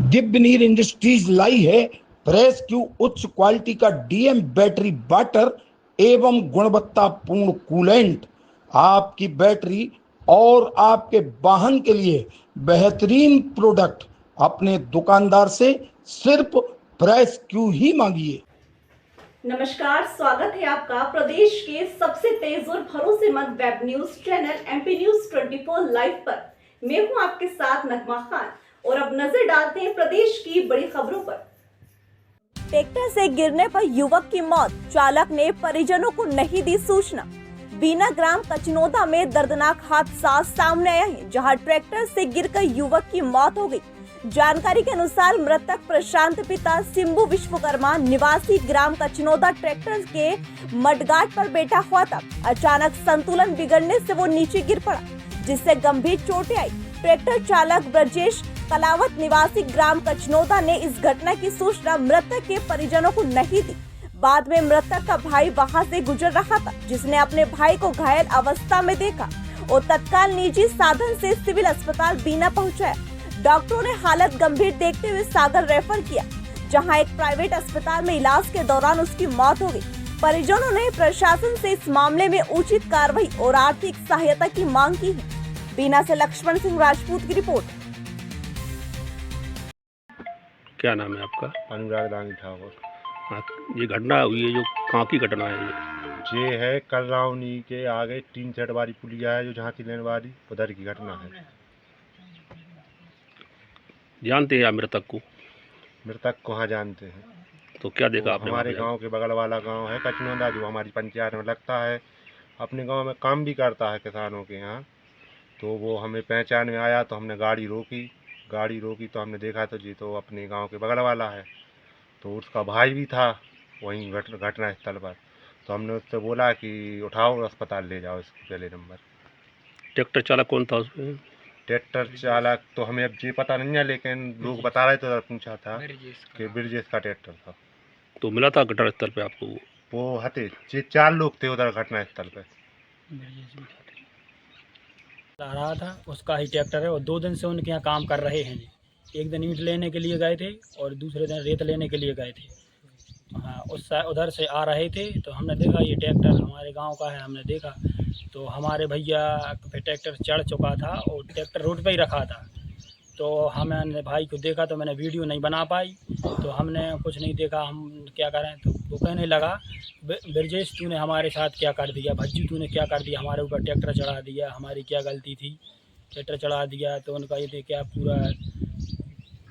दिव्यनीर industries लाई है press Q उच्च quality का डीएम बैटरी वाटर एवं गुणवत्तापूर्ण कूलेंट। आपकी बैटरी और आपके वाहन के लिए बेहतरीन प्रोडक्ट अपने दुकानदार से सिर्फ प्रेस क्यू ही मांगिए। नमस्कार, स्वागत है आपका प्रदेश के सबसे तेज और भरोसेमंद web news channel MP news 24 live पर। मैं हूं आपके साथ नगमा खान और अब नजर डालते हैं प्रदेश की बड़ी खबरों पर। ट्रैक्टर से गिरने पर युवक की मौत, चालक ने परिजनों को नहीं दी सूचना। बीना ग्राम कचनोदा में दर्दनाक हादसा सामने आया है, जहां ट्रैक्टर से गिरकर युवक की मौत हो गई। जानकारी के अनुसार मृतक प्रशांत पिता सिंबू विश्वकर्मा निवासी ग्राम कचनोदा ट्रैक्टर के मडगाट पर बैठा हुआ था। अचानक संतुलन बिगड़ने से वो नीचे गिर पड़ा, जिससे गंभीर चोटें आई। ट्रैक्टर चालक ब्रजेश कलावत निवासी ग्राम कचनोदा ने इस घटना की सूचना मृतक के परिजनों को नहीं दी। बाद में मृतक का भाई वहां से गुजर रहा था, जिसने अपने भाई को घायल अवस्था में देखा और तत्काल निजी साधन से सिविल अस्पताल बीना पहुंचाया। डॉक्टरों ने हालत गंभीर देखते हुए सागर रेफर किया, जहां एक प्राइवेट अस्पताल में इलाज के दौरान उसकी मौत हो गई। परिजनों ने प्रशासन से इस मामले में उचित कार्रवाई और आर्थिक सहायता की मांग की है। बीना से लक्ष्मण सिंह राजपूत की रिपोर्ट। क्या नाम है आपका? अनुराग दानी ठाकुर। हाँ, ये घटना हुई है जो कहाँ की घटना है ये है कलरावनी के आगे टीन सेट वाली पुलिया है जो झांसी लेने वाली, उधर की घटना है। जानते हैं आप मृतक को? मृतक को हाँ जानते हैं। तो क्या देखा आपने? हमारे गांव के बगल वाला गांव है कचनोदा, जो हमारी पंचायत में लगता है। अपने गांव में काम भी करता है किसानों के यहाँ। तो वो हमें पहचान में आया तो हमने गाड़ी रोकी तो हमने देखा तो जी तो अपने गांव के बगल वाला है। तो उसका भाई भी था वहीं घटना स्थल पर। तो हमने उससे बोला कि उठाओ अस्पताल ले जाओ इसको पहले नंबर। ट्रैक्टर चालक कौन था उसमें? ट्रैक्टर चालक तो हमें अब ये पता नहीं है, लेकिन लोग बता रहे थे, पूछा था कि ब्रिजेश का ट्रैक्टर था। तो मिला था घटनास्थल पे आपको? वो हते ये 4 लोग थे उधर घटना स्थल पे। आ रहा था, उसका ही ट्रैक्टर है और 2 दिन से उनके यहाँ काम कर रहे हैं जी। एक दिन ईंट लेने के लिए गए थे और दूसरे दिन रेत लेने के लिए गए थे। हाँ, उधर से आ रहे थे तो हमने देखा ये ट्रैक्टर हमारे गांव का है। हमने देखा तो हमारे भैया पे ट्रैक्टर चढ़ चुका था और ट्रैक्टर रोड पे ही रखा था। तो हमने भाई को देखा तो मैंने वीडियो नहीं बना पाई, तो हमने कुछ नहीं देखा, हम क्या करें। तो वो कहने लगा, ब्रजेश तूने हमारे साथ क्या कर दिया, भज्जू तूने क्या कर दिया, हमारे ऊपर ट्रैक्टर चढ़ा दिया, हमारी क्या गलती थी, ट्रैक्टर चढ़ा दिया। तो उनका ये थे क्या पूरा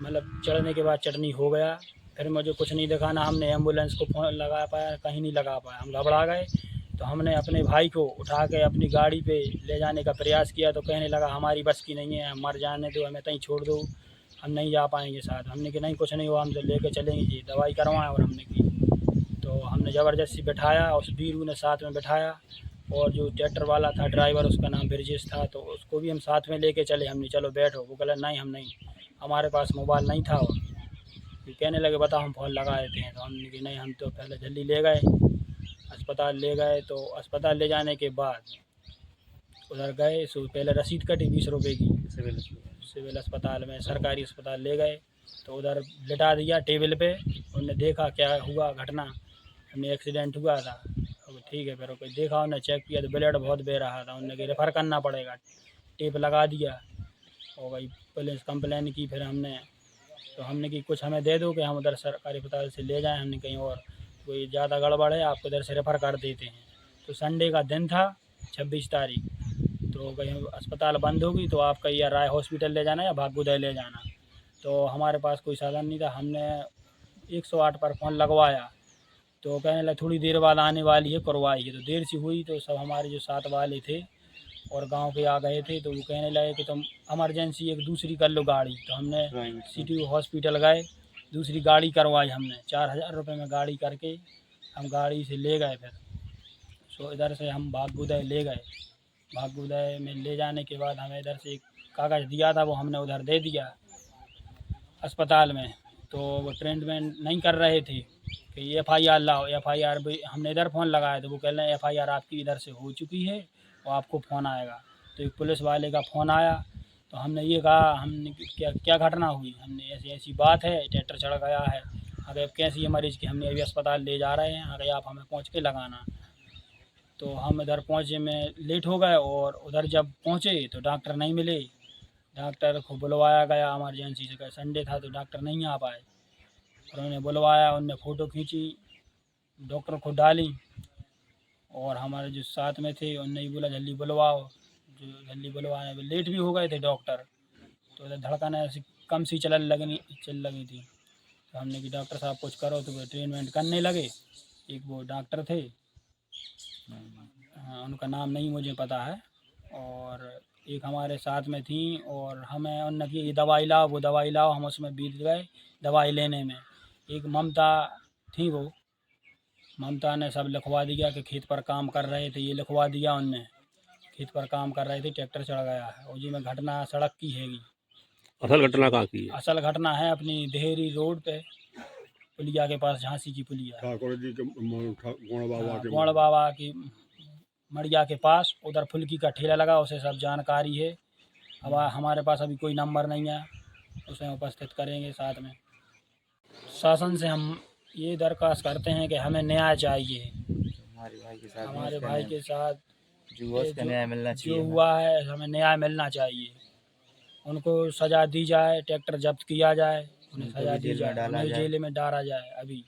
मतलब चढ़ने के बाद चटनी हो गया। फिर मुझे कुछ नहीं दिखा, ना हमने एम्बुलेंस को फ़ोन लगा पाया, कहीं नहीं लगा पाया, हम घबरा गए। तो हमने अपने भाई को उठा के अपनी गाड़ी पे ले जाने का प्रयास किया तो कहने लगा हमारी बस की नहीं है, हम मर जाने दो, हमें कहीं छोड़ दो, हम नहीं जा पाएंगे साथ। हमने कि नहीं कुछ नहीं हुआ, हम तो लेके चलेंगे जी, दवाई करवाएं। और हमने की तो हमने ज़बरदस्ती बैठाया, उस वीरू ने साथ में बैठाया और जो ट्रैक्टर वाला था ड्राइवर, उसका नाम ब्रजेश था, तो उसको भी हम साथ में लेके चले। हमने चलो बैठो, वो कहला नहीं हम नहीं, हमारे पास मोबाइल नहीं था। और कहने लगे बताओ हम फ़ोन लगा देते हैं। तो हमने कि नहीं, हम तो पहले जल्दी ले गए, अस्पताल ले गए। तो अस्पताल ले जाने के बाद उधर गए, सो पहले रसीद कटी 20 रुपये की सिविल अस्पताल में, सरकारी अस्पताल ले गए। तो उधर लिटा दिया टेबल पे। उन्होंने देखा क्या हुआ घटना, हमें एक्सीडेंट हुआ था। अब ठीक है, फिर कोई देखा, उन्होंने चेक किया तो ब्लड बहुत बह रहा था। उन्होंने रेफ़र करना पड़ेगा, टेप लगा दिया और वही पुलिस कंप्लेन की। फिर हमने कि कुछ हमें दे दो कि हम उधर सरकारी अस्पताल से ले जाएं। हमने कहीं और कोई ज़्यादा गड़बड़ है आपको इधर से रेफ़र कर देते हैं। तो संडे का दिन था 26 तारीख, तो कहीं अस्पताल बंद होगी तो आपका या राय हॉस्पिटल ले जाना या भाग्योदय ले जाना। तो हमारे पास कोई साधन नहीं था। हमने 108 पर फ़ोन लगवाया तो कहने लगे थोड़ी देर बाद आने वाली है, करवाइए। तो देर सी हुई तो सब हमारे जो साथ वाले थे और गांव के आ गए थे, तो वो कहने लगे कि तुम इमरजेंसी एक दूसरी कर लो गाड़ी। तो हमने सिटी हॉस्पिटल गए, दूसरी गाड़ी करवाई हमने, 4000 रुपये में गाड़ी करके हम गाड़ी से ले गए। फिर सो इधर से हम भाग्योदय ले गए। भाग्योदय में ले जाने के बाद हमें इधर से एक कागज़ दिया था, वो हमने उधर दे दिया अस्पताल में। तो वो ट्रीटमेंट नहीं कर रहे थे कि FIR लाओ, FIR भी हमने इधर फ़ोन लगाया तो वो कह रहे हैं FIR आपकी इधर से हो चुकी है और आपको फ़ोन आएगा। तो एक पुलिस वाले का फ़ोन आया तो हमने ये कहा, हमने क्या क्या घटना हुई, हमने ऐसी ऐसी बात है, ट्रैक्टर चढ़ गया है, अगर कैसी है मरीज़ की, हमने अभी अस्पताल ले जा रहे हैं, अगर आप हमें पहुँच के लगाना। तो हम इधर पहुँचे में लेट हो गए, और उधर जब पहुँचे तो डॉक्टर नहीं मिले। डॉक्टर को बुलवाया गया इमरजेंसी से, संडे था तो डॉक्टर नहीं आ पाए। उन्होंने बुलवाया, उनने फ़ोटो खींची, डॉक्टर को डाली, और हमारे जो साथ में थे उनने ही बोला जल्दी बुलवाओ। जो जल्दी बुलवाने में लेट भी हो गए थे डॉक्टर, तो इधर धड़कन ऐसी कम सी चल लगी थी। तो हमने कि डॉक्टर साहब कुछ करो, तो वो ट्रीटमेंट करने लगे। एक वो डॉक्टर थे, हाँ, उनका नाम नहीं मुझे पता है, और एक हमारे साथ में थी, और हमें उन्होंने कि ये दवाई लाओ, वो दवाई लाओ, हम उसमें बीत गए दवाई लेने में। एक ममता थी, वो ममता ने सब लिखवा दिया कि खेत पर काम कर रहे थे, ये लिखवा दिया उनने, खेत पर काम कर रहे थे, ट्रैक्टर चढ़ गया है। और जी में घटना सड़क की हैगी। असल घटना कहाँ की है? असल घटना है अपनी देहरी रोड पे, पुलिया के पास, झांसी की पुलिया, ठाकुर जी के गौड़ बाबा की मड़िया के पास। उधर फुल्की का ठेला लगा, उसे सब जानकारी है। अब हमारे पास अभी कोई नंबर नहीं है, उसे उपस्थित करेंगे साथ में। शासन से हम ये दरख्वास्त करते हैं कि हमें न्याय चाहिए। हमारे भाई के साथ जो हुआ है, हमें न्याय मिलना चाहिए। उनको सज़ा दी जाए, ट्रैक्टर जब्त किया जाए, उन्हें सज़ा दी जाए, उन्हें जेल में डाला जाए अभी।